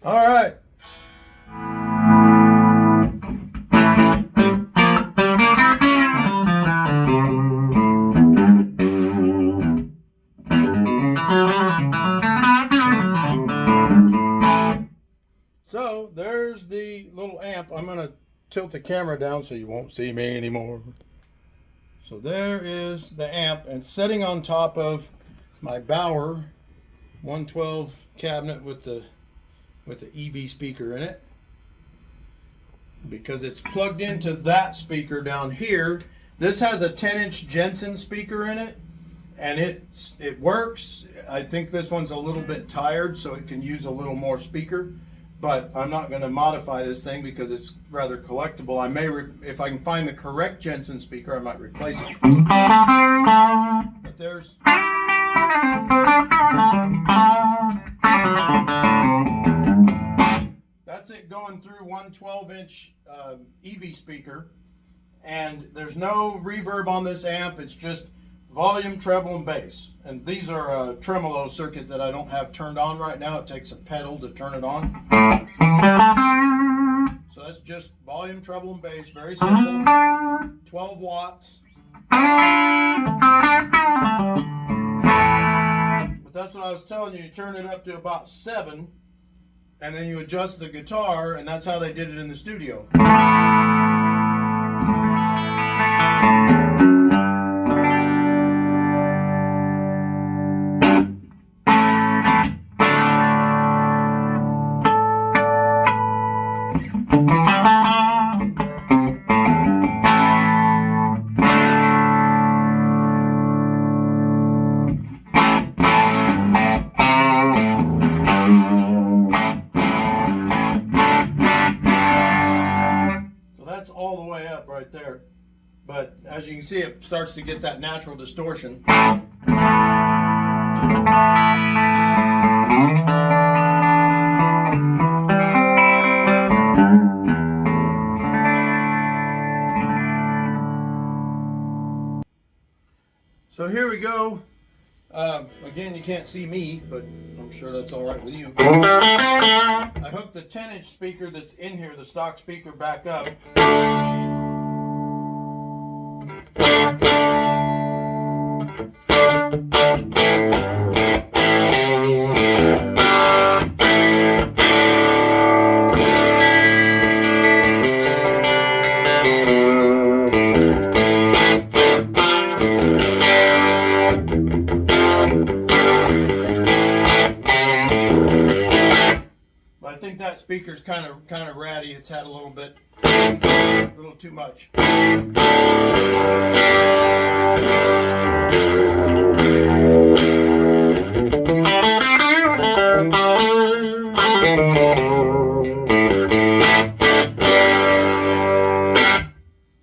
All right. So there's the little amp. I'm going to tilt the camera down so you won't see me anymore. So there is the amp, and sitting on top of my Bauer 112 cabinet with the EV speaker in it, because it's plugged into that speaker down here. This has a 10-inch Jensen speaker in it, and it works. I think this one's a little bit tired, so it can use a little more speaker. But I'm not going to modify this thing because it's rather collectible. I may, if I can find the correct Jensen speaker, I might replace it. But there's. That's it going through one 12-inch EV speaker. And there's no reverb on this amp. It's just volume, treble, and bass. And these are a tremolo circuit that I don't have turned on right now. It takes a pedal to turn it on. So that's just volume, treble, and bass. Very simple. 12 watts. But that's what I was telling you. You turn it up to about 7, and then you adjust the guitar, and that's how they did it in the studio. All the way up right there, but as you can see, it starts to get that natural distortion. So here we go. Again, you can't see me, but I'm sure that's all right with you. I hooked the 10-inch speaker that's in here, the stock speaker, back up. I think that speaker's kind of ratty. It's had a little too much.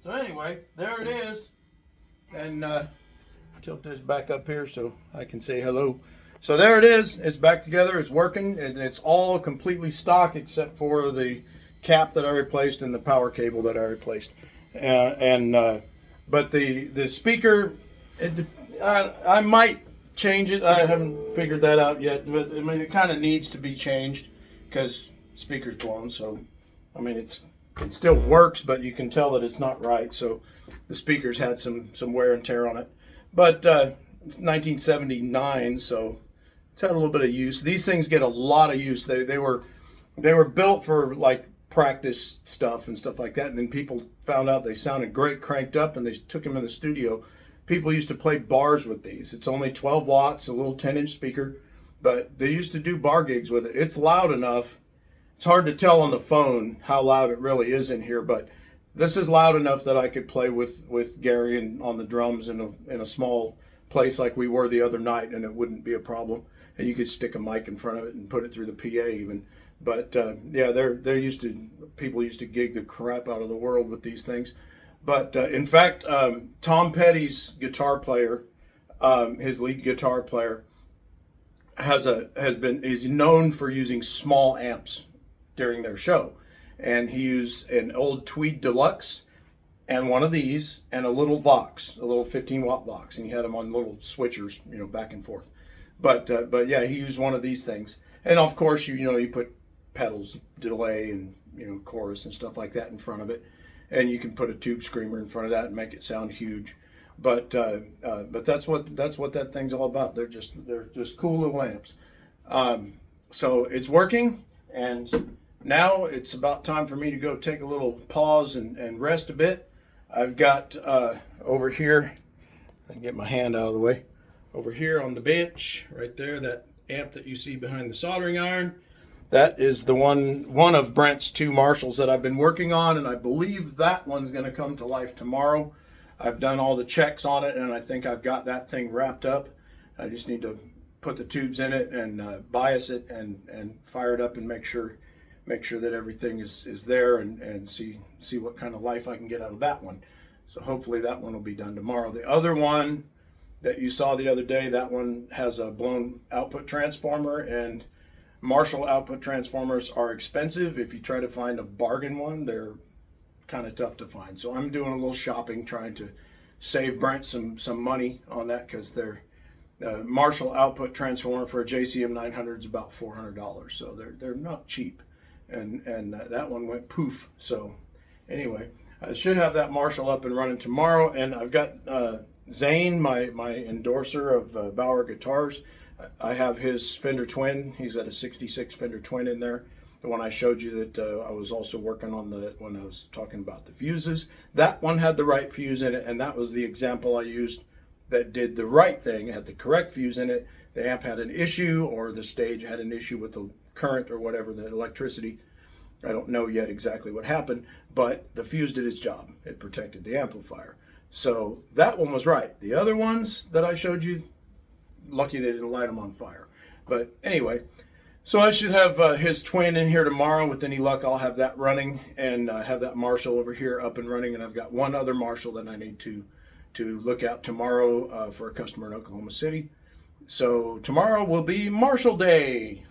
So anyway, there it is. And tilt this back up here so I can say hello. So there it is. It's back together. It's working, and it's all completely stock except for the cap that I replaced and the power cable that I replaced. But the speaker, I might change it. I haven't figured that out yet. But I mean, it kind of needs to be changed because the speaker's blown. So I mean, it still works, but you can tell that it's not right. So the speaker's had some wear and tear on it. But it's 1979, so it's had a little bit of use. These things get a lot of use. They were built for like practice stuff and stuff like that. And then people found out they sounded great cranked up, and they took them in the studio. People used to play bars with these. It's only 12 watts, a little 10-inch speaker, but they used to do bar gigs with it. It's loud enough. It's hard to tell on the phone how loud it really is in here, but this is loud enough that I could play with Gary and on the drums in a small place like we were the other night, and it wouldn't be a problem. And you could stick a mic in front of it and put it through the PA even. But yeah, people used to gig the crap out of the world with these things. But in fact, Tom Petty's guitar player, his lead guitar player, is known for using small amps during their show, and he used an old Tweed Deluxe and one of these and a little Vox, a little 15-watt Vox, and he had them on little switchers, back and forth. But yeah, he used one of these things, and of course you put pedals, delay, and chorus and stuff like that in front of it. And you can put a tube screamer in front of that and make it sound huge. But that's what that thing's all about. They're just cool little amps. So it's working, and now it's about time for me to go take a little pause and rest a bit. I've got over here, I can get my hand out of the way, over here on the bench right there, that amp that you see behind the soldering iron. That is the one of Brent's 2 Marshalls that I've been working on, and I believe that one's going to come to life tomorrow. I've done all the checks on it, and I think I've got that thing wrapped up. I just need to put the tubes in it and bias it and fire it up and make sure that everything is there, and see what kind of life I can get out of that one. So hopefully that one will be done tomorrow. The other one that you saw the other day, that one has a blown output transformer, and Marshall output transformers are expensive. If you try to find a bargain one, they're kind of tough to find. So I'm doing a little shopping, trying to save Brent some money on that, because they're Marshall output transformer for a JCM 900 is about $400. So they're not cheap, and that one went poof. So anyway, I should have that Marshall up and running tomorrow, and I've got Zane, my endorser of Bauer Guitars. I have his Fender Twin. He's got a 66 Fender Twin in there. The one I showed you that I was also working on when I was talking about the fuses. That one had the right fuse in it, and that was the example I used that did the right thing. It had the correct fuse in it. The amp had an issue, or the stage had an issue with the current or whatever, the electricity. I don't know yet exactly what happened, but the fuse did its job. It protected the amplifier. So that one was right. The other ones that I showed you, lucky they didn't light them on fire. But anyway, so I should have his Twin in here tomorrow. With any luck, I'll have that running, and have that Marshall over here up and running. And I've got one other Marshall that I need to look at tomorrow for a customer in Oklahoma City. So tomorrow will be Marshall Day,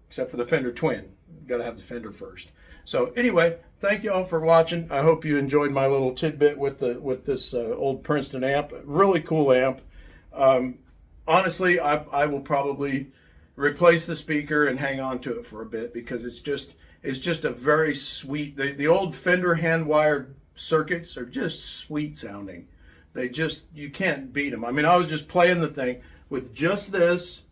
except for the Fender Twin. Got to have the Fender first. So anyway, thank you all for watching. I hope you enjoyed my little tidbit with this old Princeton amp. Really cool amp. Honestly, I will probably replace the speaker and hang on to it for a bit, because it's just a very sweet. The old Fender hand wired circuits are just sweet sounding. You can't beat them. I mean, I was just playing the thing with just this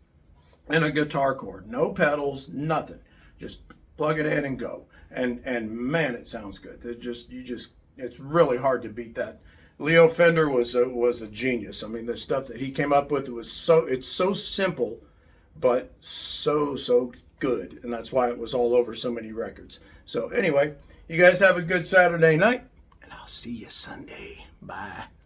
and a guitar cord, no pedals, nothing. Just plug it in and go. And man, it sounds good. It's really hard to beat that. Leo Fender was a genius. I mean, the stuff that he came up with it's so simple, but so good, and that's why it was all over so many records. So anyway, you guys have a good Saturday night, and I'll see you Sunday. Bye.